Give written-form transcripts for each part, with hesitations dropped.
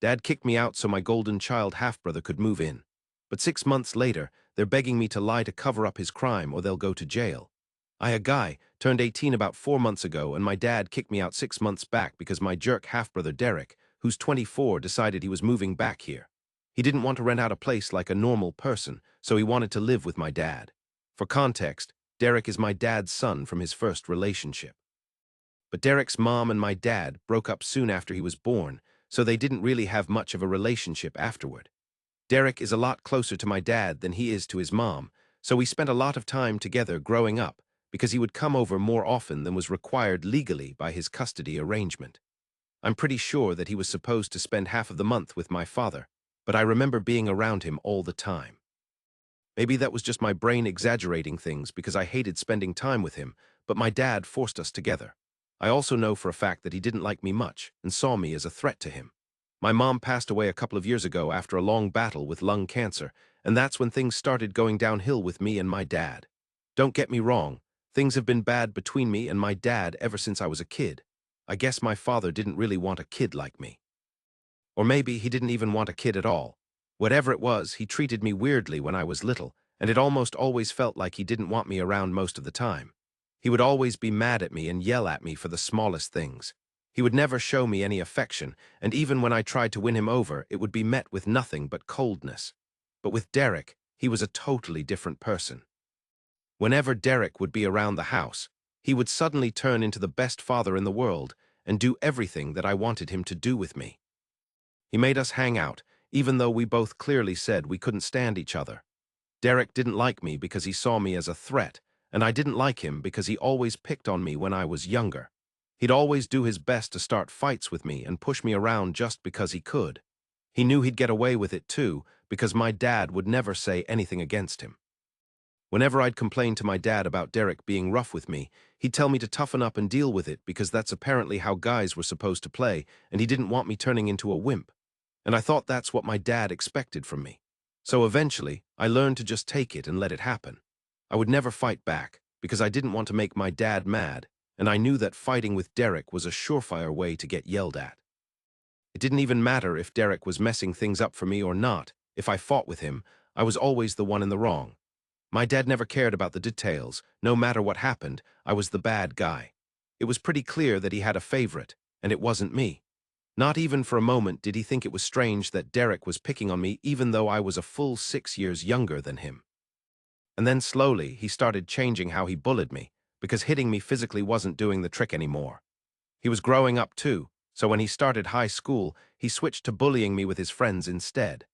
Dad kicked me out so my golden child half-brother could move in. But 6 months later, they're begging me to lie to cover up his crime or they'll go to jail. A guy, turned 18 about 4 months ago, and my dad kicked me out 6 months back because my jerk half-brother Derek, who's 24, decided he was moving back here. He didn't want to rent out a place like a normal person, so he wanted to live with my dad. For context, Derek is my dad's son from his first relationship. But Derek's mom and my dad broke up soon after he was born, so they didn't really have much of a relationship afterward. Derek is a lot closer to my dad than he is to his mom, so we spent a lot of time together growing up because he would come over more often than was required legally by his custody arrangement. I'm pretty sure that he was supposed to spend half of the month with my father, but I remember being around him all the time. Maybe that was just my brain exaggerating things because I hated spending time with him, but my dad forced us together. I also know for a fact that he didn't like me much and saw me as a threat to him. My mom passed away a couple of years ago after a long battle with lung cancer, and that's when things started going downhill with me and my dad. Don't get me wrong, things have been bad between me and my dad ever since I was a kid. I guess my father didn't really want a kid like me. Or maybe he didn't even want a kid at all. Whatever it was, he treated me weirdly when I was little, and it almost always felt like he didn't want me around most of the time. He would always be mad at me and yell at me for the smallest things. He would never show me any affection, and even when I tried to win him over, it would be met with nothing but coldness. But with Derek, he was a totally different person. Whenever Derek would be around the house, he would suddenly turn into the best father in the world and do everything that I wanted him to do with me. He made us hang out, even though we both clearly said we couldn't stand each other. Derek didn't like me because he saw me as a threat, and I didn't like him because he always picked on me when I was younger. He'd always do his best to start fights with me and push me around just because he could. He knew he'd get away with it too, because my dad would never say anything against him. Whenever I'd complain to my dad about Derek being rough with me, he'd tell me to toughen up and deal with it because that's apparently how guys were supposed to play, and he didn't want me turning into a wimp. And I thought that's what my dad expected from me. So eventually, I learned to just take it and let it happen. I would never fight back, because I didn't want to make my dad mad, and I knew that fighting with Derek was a surefire way to get yelled at. It didn't even matter if Derek was messing things up for me or not. If I fought with him, I was always the one in the wrong. My dad never cared about the details. No matter what happened, I was the bad guy. It was pretty clear that he had a favorite, and it wasn't me. Not even for a moment did he think it was strange that Derek was picking on me even though I was a full 6 years younger than him. And then slowly, he started changing how he bullied me, because hitting me physically wasn't doing the trick anymore. He was growing up too, so when he started high school, he switched to bullying me with his friends instead.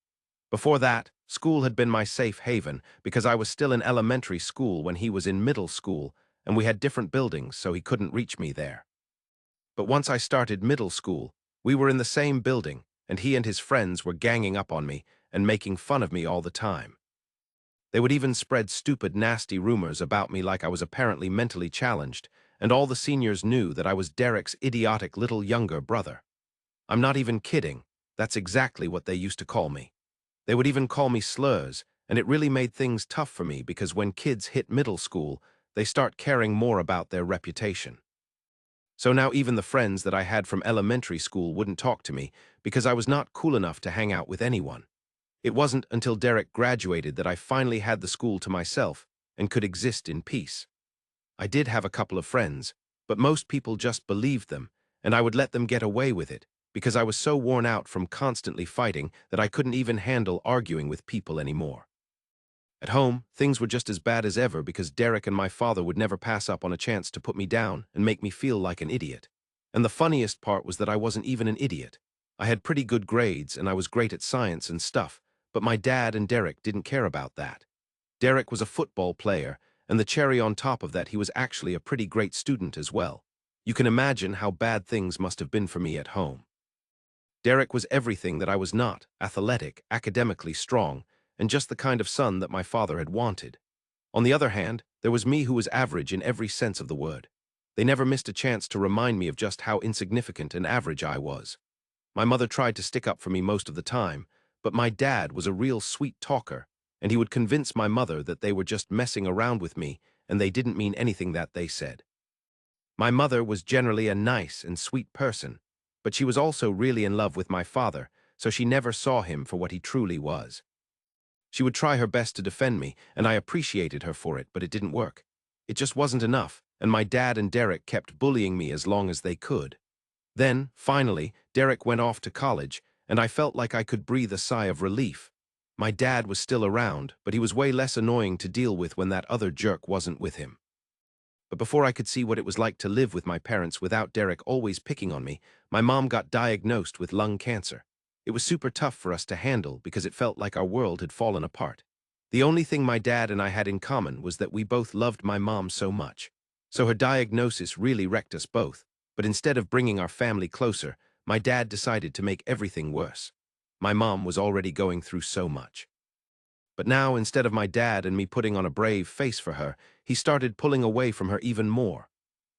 Before that, school had been my safe haven because I was still in elementary school when he was in middle school, and we had different buildings, so he couldn't reach me there. But once I started middle school, we were in the same building, and he and his friends were ganging up on me and making fun of me all the time. They would even spread stupid, nasty rumors about me like I was apparently mentally challenged, and all the seniors knew that I was Derek's idiotic little younger brother. I'm not even kidding, that's exactly what they used to call me. They would even call me slurs, and it really made things tough for me because when kids hit middle school, they start caring more about their reputation. So now even the friends that I had from elementary school wouldn't talk to me because I was not cool enough to hang out with anyone. It wasn't until Derek graduated that I finally had the school to myself and could exist in peace. I did have a couple of friends, but most people just believed them, and I would let them get away with it because I was so worn out from constantly fighting that I couldn't even handle arguing with people anymore. At home, things were just as bad as ever because Derek and my father would never pass up on a chance to put me down and make me feel like an idiot. And the funniest part was that I wasn't even an idiot. I had pretty good grades and I was great at science and stuff, but my dad and Derek didn't care about that. Derek was a football player, and the cherry on top of that, he was actually a pretty great student as well. You can imagine how bad things must have been for me at home. Derek was everything that I was not: athletic, academically strong, and just the kind of son that my father had wanted. On the other hand, there was me who was average in every sense of the word. They never missed a chance to remind me of just how insignificant and average I was. My mother tried to stick up for me most of the time, but my dad was a real sweet talker, and he would convince my mother that they were just messing around with me and they didn't mean anything that they said. My mother was generally a nice and sweet person, but she was also really in love with my father, so she never saw him for what he truly was. She would try her best to defend me, and I appreciated her for it, but it didn't work. It just wasn't enough, and my dad and Derek kept bullying me as long as they could. Then, finally, Derek went off to college, and I felt like I could breathe a sigh of relief. My dad was still around, but he was way less annoying to deal with when that other jerk wasn't with him. But before I could see what it was like to live with my parents without Derek always picking on me, my mom got diagnosed with lung cancer. It was super tough for us to handle because it felt like our world had fallen apart. The only thing my dad and I had in common was that we both loved my mom so much. So her diagnosis really wrecked us both, but instead of bringing our family closer, my dad decided to make everything worse. My mom was already going through so much. But now, instead of my dad and me putting on a brave face for her, he started pulling away from her even more.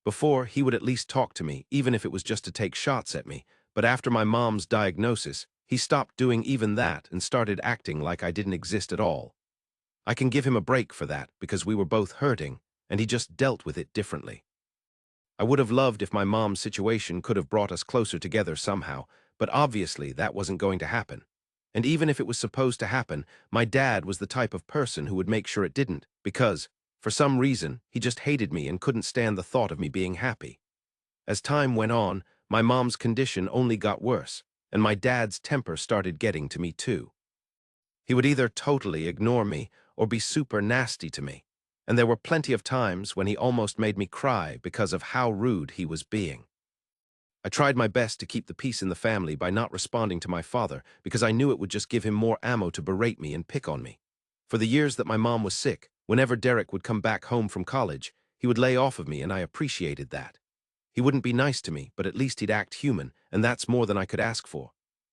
Before, he would at least talk to me, even if it was just to take shots at me, but after my mom's diagnosis, he stopped doing even that and started acting like I didn't exist at all. I can give him a break for that because we were both hurting, and he just dealt with it differently. I would have loved if my mom's situation could have brought us closer together somehow, but obviously that wasn't going to happen. And even if it was supposed to happen, my dad was the type of person who would make sure it didn't, because, for some reason, he just hated me and couldn't stand the thought of me being happy. As time went on, my mom's condition only got worse, and my dad's temper started getting to me too. He would either totally ignore me or be super nasty to me, and there were plenty of times when he almost made me cry because of how rude he was being. I tried my best to keep the peace in the family by not responding to my father because I knew it would just give him more ammo to berate me and pick on me. For the years that my mom was sick, whenever Derek would come back home from college, he would lay off of me, and I appreciated that. He wouldn't be nice to me, but at least he'd act human, and that's more than I could ask for.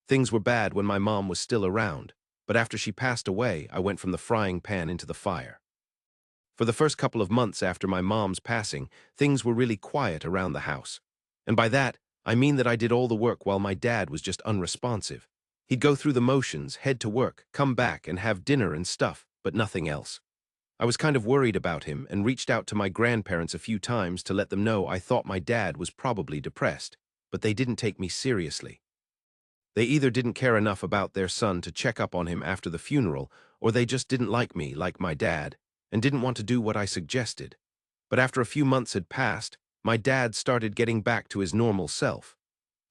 Things were bad when my mom was still around, but after she passed away, I went from the frying pan into the fire. For the first couple of months after my mom's passing, things were really quiet around the house. And by that, I mean that I did all the work while my dad was just unresponsive. He'd go through the motions, head to work, come back, and have dinner and stuff, but nothing else. I was kind of worried about him and reached out to my grandparents a few times to let them know I thought my dad was probably depressed, but they didn't take me seriously. They either didn't care enough about their son to check up on him after the funeral, or they just didn't like me, like my dad, and didn't want to do what I suggested. But after a few months had passed, my dad started getting back to his normal self.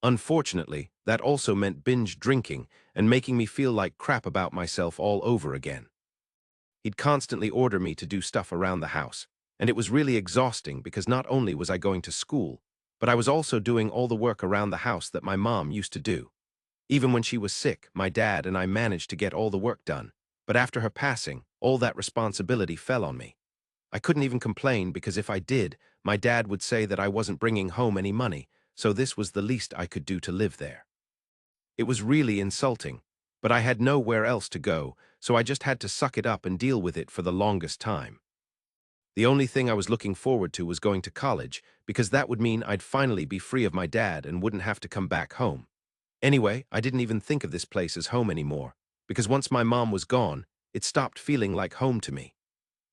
Unfortunately, that also meant binge drinking and making me feel like crap about myself all over again. He'd constantly order me to do stuff around the house, and it was really exhausting because not only was I going to school, but I was also doing all the work around the house that my mom used to do. Even when she was sick, my dad and I managed to get all the work done, but after her passing, all that responsibility fell on me. I couldn't even complain because if I did, my dad would say that I wasn't bringing home any money, so this was the least I could do to live there. It was really insulting, but I had nowhere else to go, so I just had to suck it up and deal with it for the longest time. The only thing I was looking forward to was going to college, because that would mean I'd finally be free of my dad and wouldn't have to come back home. Anyway, I didn't even think of this place as home anymore, because once my mom was gone, it stopped feeling like home to me.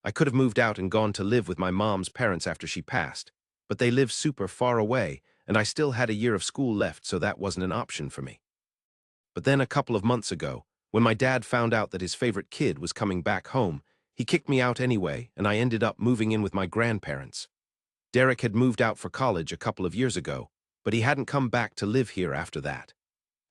I could have moved out and gone to live with my mom's parents after she passed, but they lived super far away, and I still had a year of school left, so that wasn't an option for me. But then a couple of months ago, when my dad found out that his favorite kid was coming back home, he kicked me out anyway, and I ended up moving in with my grandparents. Derek had moved out for college a couple of years ago, but he hadn't come back to live here after that.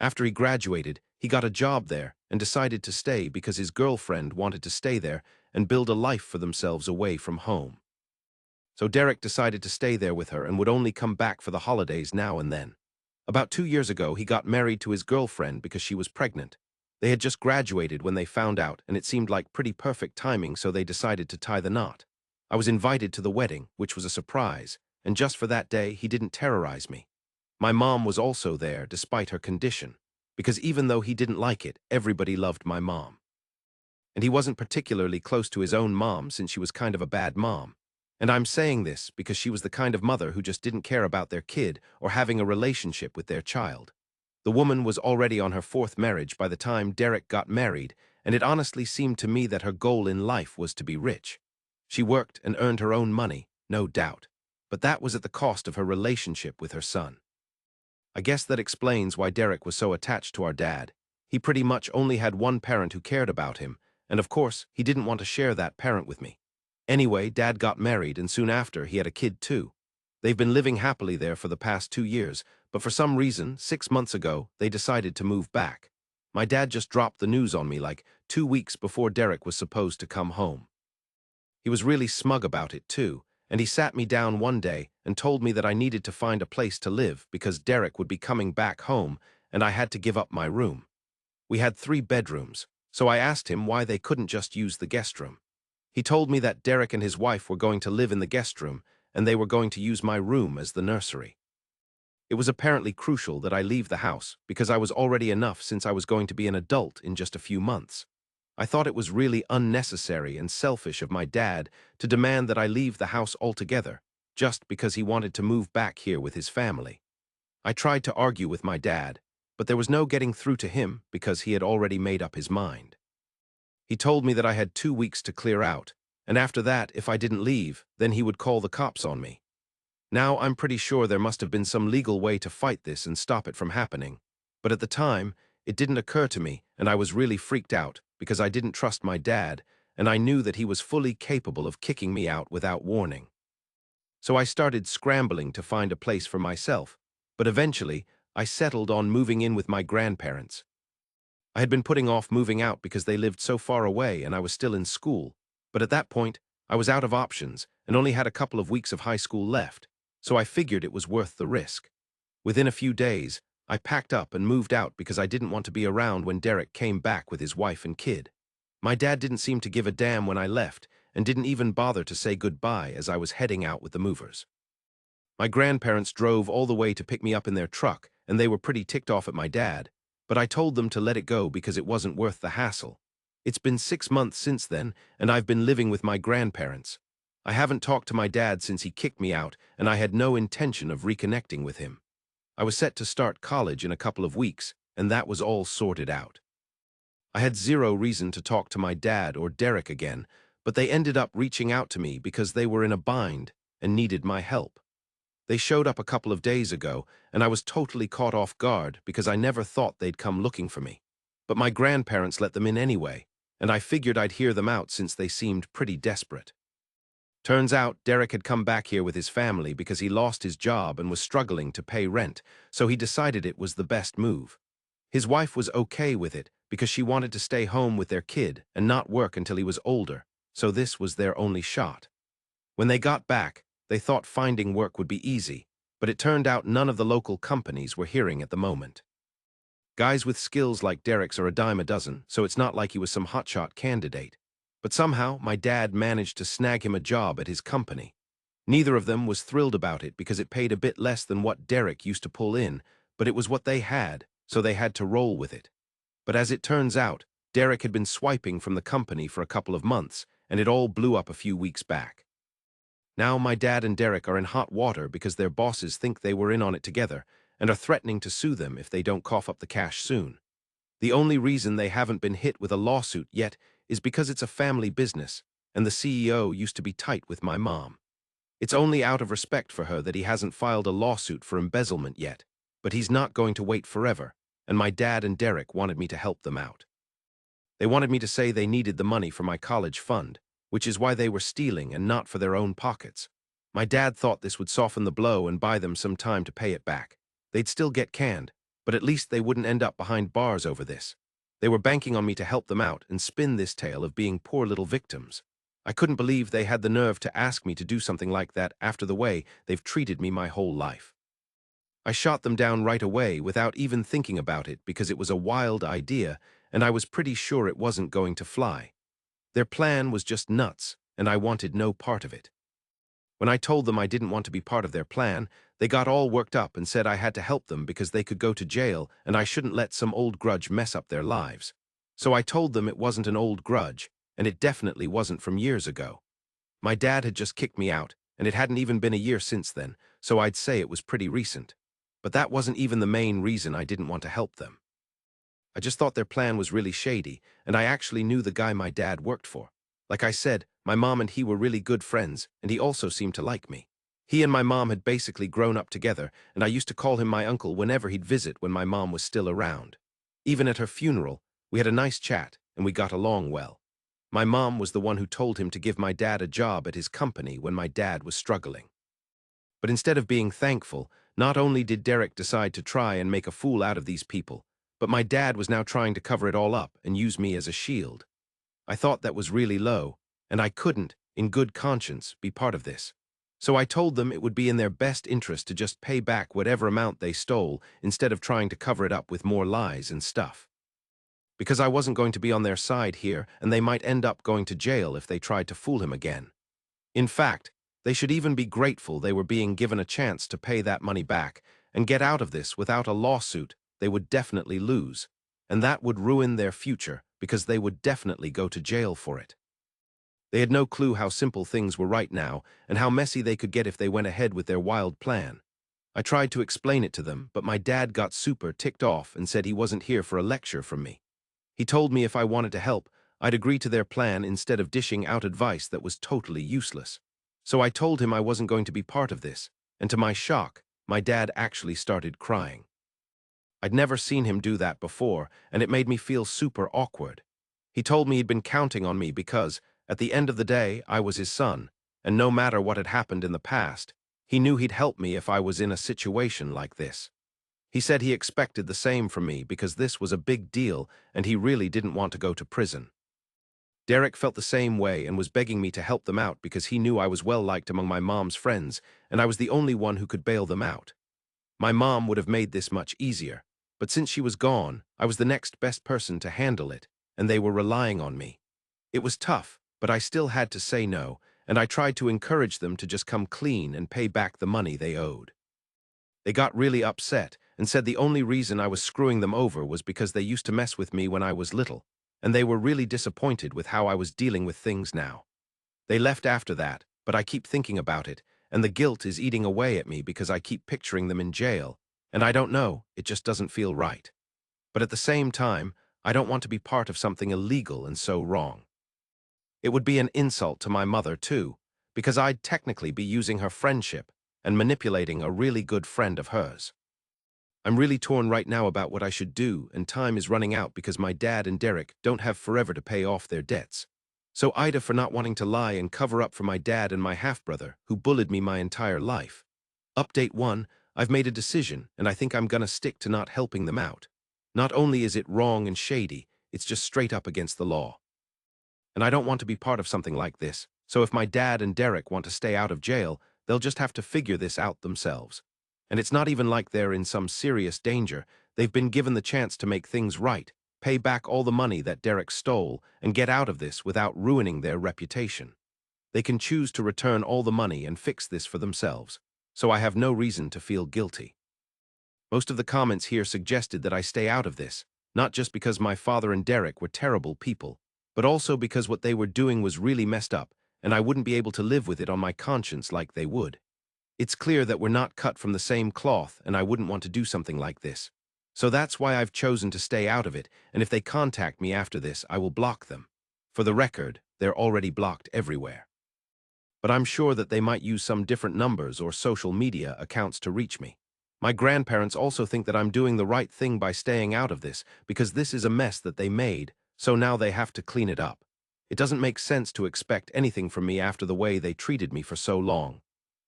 After he graduated, he got a job there and decided to stay because his girlfriend wanted to stay there and build a life for themselves away from home. So Derek decided to stay there with her and would only come back for the holidays now and then. About 2 years ago, he got married to his girlfriend because she was pregnant. They had just graduated when they found out, and it seemed like pretty perfect timing, so they decided to tie the knot. I was invited to the wedding, which was a surprise, and just for that day, he didn't terrorize me. My mom was also there, despite her condition, because even though he didn't like it, everybody loved my mom. And he wasn't particularly close to his own mom since she was kind of a bad mom. And I'm saying this because she was the kind of mother who just didn't care about their kid or having a relationship with their child. The woman was already on her fourth marriage by the time Derek got married, and it honestly seemed to me that her goal in life was to be rich. She worked and earned her own money, no doubt, but that was at the cost of her relationship with her son. I guess that explains why Derek was so attached to our dad. He pretty much only had one parent who cared about him, and of course, he didn't want to share that parent with me. Anyway, Dad got married, and soon after, he had a kid too. They've been living happily there for the past 2 years, but for some reason, 6 months ago, they decided to move back. My dad just dropped the news on me like 2 weeks before Derek was supposed to come home. He was really smug about it too, and he sat me down one day and told me that I needed to find a place to live because Derek would be coming back home and I had to give up my room. We had 3 bedrooms, so I asked him why they couldn't just use the guest room. He told me that Derek and his wife were going to live in the guest room and they were going to use my room as the nursery. It was apparently crucial that I leave the house because I was already enough since I was going to be an adult in just a few months. I thought it was really unnecessary and selfish of my dad to demand that I leave the house altogether just because he wanted to move back here with his family. I tried to argue with my dad, but there was no getting through to him because he had already made up his mind. He told me that I had 2 weeks to clear out, and after that, if I didn't leave, then he would call the cops on me. Now, I'm pretty sure there must have been some legal way to fight this and stop it from happening. But at the time, it didn't occur to me, and I was really freaked out because I didn't trust my dad, and I knew that he was fully capable of kicking me out without warning. So I started scrambling to find a place for myself, but eventually, I settled on moving in with my grandparents. I had been putting off moving out because they lived so far away and I was still in school, but at that point, I was out of options and only had a couple of weeks of high school left, so I figured it was worth the risk. Within a few days, I packed up and moved out because I didn't want to be around when Derek came back with his wife and kid. My dad didn't seem to give a damn when I left and didn't even bother to say goodbye as I was heading out with the movers. My grandparents drove all the way to pick me up in their truck, and they were pretty ticked off at my dad, but I told them to let it go because it wasn't worth the hassle. It's been 6 months since then, and I've been living with my grandparents. I haven't talked to my dad since he kicked me out, and I had no intention of reconnecting with him. I was set to start college in a couple of weeks, and that was all sorted out. I had zero reason to talk to my dad or Derek again, but they ended up reaching out to me because they were in a bind and needed my help. They showed up a couple of days ago, and I was totally caught off guard because I never thought they'd come looking for me. But my grandparents let them in anyway, and I figured I'd hear them out since they seemed pretty desperate. Turns out Derek had come back here with his family because he lost his job and was struggling to pay rent, so he decided it was the best move. His wife was okay with it because she wanted to stay home with their kid and not work until he was older, so this was their only shot. When they got back, they thought finding work would be easy, but it turned out none of the local companies were hiring at the moment. Guys with skills like Derek's are a dime a dozen, so it's not like he was some hotshot candidate. But somehow, my dad managed to snag him a job at his company. Neither of them was thrilled about it because it paid a bit less than what Derek used to pull in, but it was what they had, so they had to roll with it. But as it turns out, Derek had been swiping from the company for a couple of months, and it all blew up a few weeks back. Now my dad and Derek are in hot water because their bosses think they were in on it together and are threatening to sue them if they don't cough up the cash soon. The only reason they haven't been hit with a lawsuit yet is because it's a family business, and the CEO used to be tight with my mom. It's only out of respect for her that he hasn't filed a lawsuit for embezzlement yet, but he's not going to wait forever, and my dad and Derek wanted me to help them out. They wanted me to say they needed the money for my college fund, which is why they were stealing and not for their own pockets. My dad thought this would soften the blow and buy them some time to pay it back. They'd still get canned, but at least they wouldn't end up behind bars over this. They were banking on me to help them out and spin this tale of being poor little victims. I couldn't believe they had the nerve to ask me to do something like that after the way they've treated me my whole life. I shot them down right away without even thinking about it because it was a wild idea and I was pretty sure it wasn't going to fly. Their plan was just nuts, and I wanted no part of it. When I told them I didn't want to be part of their plan, they got all worked up and said I had to help them because they could go to jail and I shouldn't let some old grudge mess up their lives. So I told them it wasn't an old grudge, and it definitely wasn't from years ago. My dad had just kicked me out, and it hadn't even been a year since then, so I'd say it was pretty recent. But that wasn't even the main reason I didn't want to help them. I just thought their plan was really shady, and I actually knew the guy my dad worked for. Like I said, my mom and he were really good friends, and he also seemed to like me. He and my mom had basically grown up together, and I used to call him my uncle whenever he'd visit when my mom was still around. Even at her funeral, we had a nice chat and we got along well. My mom was the one who told him to give my dad a job at his company when my dad was struggling. But instead of being thankful, not only did Derek decide to try and make a fool out of these people, but my dad was now trying to cover it all up and use me as a shield. I thought that was really low, and I couldn't, in good conscience, be part of this. So I told them it would be in their best interest to just pay back whatever amount they stole instead of trying to cover it up with more lies and stuff. Because I wasn't going to be on their side here, and they might end up going to jail if they tried to fool him again. In fact, they should even be grateful they were being given a chance to pay that money back and get out of this without a lawsuit they would definitely lose, and that would ruin their future because they would definitely go to jail for it. They had no clue how simple things were right now and how messy they could get if they went ahead with their wild plan. I tried to explain it to them, but my dad got super ticked off and said he wasn't here for a lecture from me. He told me if I wanted to help, I'd agree to their plan instead of dishing out advice that was totally useless. So I told him I wasn't going to be part of this, and to my shock, my dad actually started crying. I'd never seen him do that before, and it made me feel super awkward. He told me he'd been counting on me because, at the end of the day, I was his son, and no matter what had happened in the past, he knew he'd help me if I was in a situation like this. He said he expected the same from me because this was a big deal and he really didn't want to go to prison. Derek felt the same way and was begging me to help them out because he knew I was well-liked among my mom's friends and I was the only one who could bail them out. My mom would have made this much easier, but since she was gone, I was the next best person to handle it, and they were relying on me. It was tough, but I still had to say no, and I tried to encourage them to just come clean and pay back the money they owed. They got really upset and said the only reason I was screwing them over was because they used to mess with me when I was little, and they were really disappointed with how I was dealing with things now. They left after that, but I keep thinking about it, and the guilt is eating away at me because I keep picturing them in jail, and I don't know, it just doesn't feel right. But at the same time, I don't want to be part of something illegal and so wrong. It would be an insult to my mother, too, because I'd technically be using her friendship and manipulating a really good friend of hers. I'm really torn right now about what I should do, and time is running out because my dad and Derek don't have forever to pay off their debts. So Ida for not wanting to lie and cover up for my dad and my half-brother, who bullied me my entire life. Update 1, I've made a decision, and I think I'm gonna stick to not helping them out. Not only is it wrong and shady, it's just straight up against the law. And I don't want to be part of something like this, so if my dad and Derek want to stay out of jail, they'll just have to figure this out themselves. And it's not even like they're in some serious danger. They've been given the chance to make things right, pay back all the money that Derek stole, and get out of this without ruining their reputation. They can choose to return all the money and fix this for themselves, so I have no reason to feel guilty. Most of the comments here suggested that I stay out of this, not just because my father and Derek were terrible people, but also because what they were doing was really messed up, and I wouldn't be able to live with it on my conscience like they would. It's clear that we're not cut from the same cloth, and I wouldn't want to do something like this. So that's why I've chosen to stay out of it, and if they contact me after this, I will block them. For the record, they're already blocked everywhere. But I'm sure that they might use some different numbers or social media accounts to reach me. My grandparents also think that I'm doing the right thing by staying out of this, because this is a mess that they made, so now they have to clean it up. It doesn't make sense to expect anything from me after the way they treated me for so long.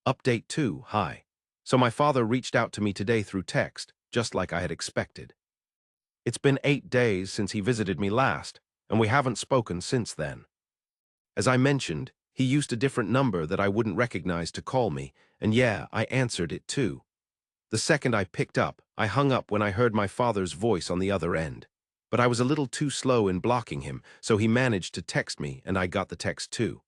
Update 2, hi. So my father reached out to me today through text, just like I had expected. It's been 8 days since he visited me last, and we haven't spoken since then. As I mentioned, he used a different number that I wouldn't recognize to call me, and yeah, I answered it too. The second I picked up, I hung up when I heard my father's voice on the other end. But I was a little too slow in blocking him, so he managed to text me, and I got the text too.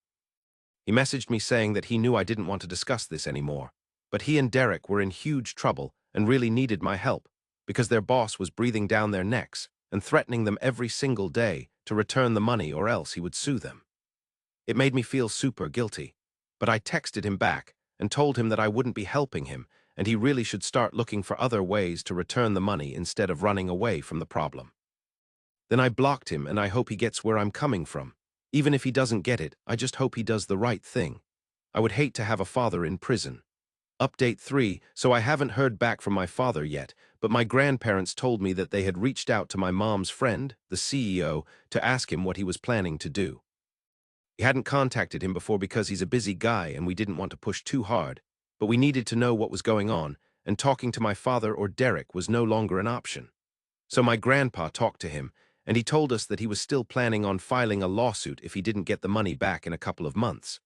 He messaged me saying that he knew I didn't want to discuss this anymore, but he and Derek were in huge trouble and really needed my help, because their boss was breathing down their necks and threatening them every single day to return the money or else he would sue them. It made me feel super guilty, but I texted him back and told him that I wouldn't be helping him and he really should start looking for other ways to return the money instead of running away from the problem. Then I blocked him, and I hope he gets where I'm coming from. Even if he doesn't get it, I just hope he does the right thing. I would hate to have a father in prison. Update 3, so I haven't heard back from my father yet, but my grandparents told me that they had reached out to my mom's friend, the CEO, to ask him what he was planning to do. We hadn't contacted him before because he's a busy guy and we didn't want to push too hard, but we needed to know what was going on, and talking to my father or Derek was no longer an option. So my grandpa talked to him, and he told us that he was still planning on filing a lawsuit if he didn't get the money back in a couple of months.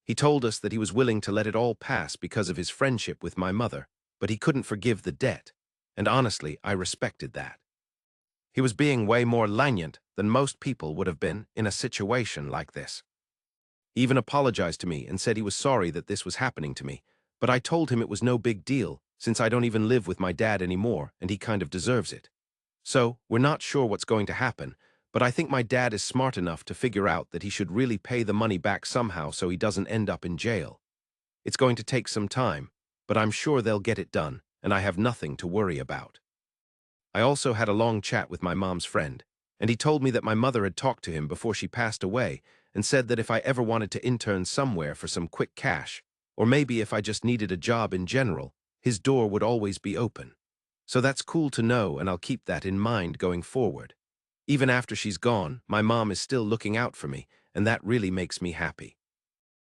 He told us that he was willing to let it all pass because of his friendship with my mother, but he couldn't forgive the debt, and honestly, I respected that. He was being way more lenient than most people would have been in a situation like this. He even apologized to me and said he was sorry that this was happening to me, but I told him it was no big deal since I don't even live with my dad anymore and he kind of deserves it. So, we're not sure what's going to happen, but I think my dad is smart enough to figure out that he should really pay the money back somehow so he doesn't end up in jail. It's going to take some time, but I'm sure they'll get it done, and I have nothing to worry about. I also had a long chat with my mom's friend, and he told me that my mother had talked to him before she passed away and said that if I ever wanted to intern somewhere for some quick cash, or maybe if I just needed a job in general, his door would always be open. So that's cool to know, and I'll keep that in mind going forward. Even after she's gone, my mom is still looking out for me, and that really makes me happy.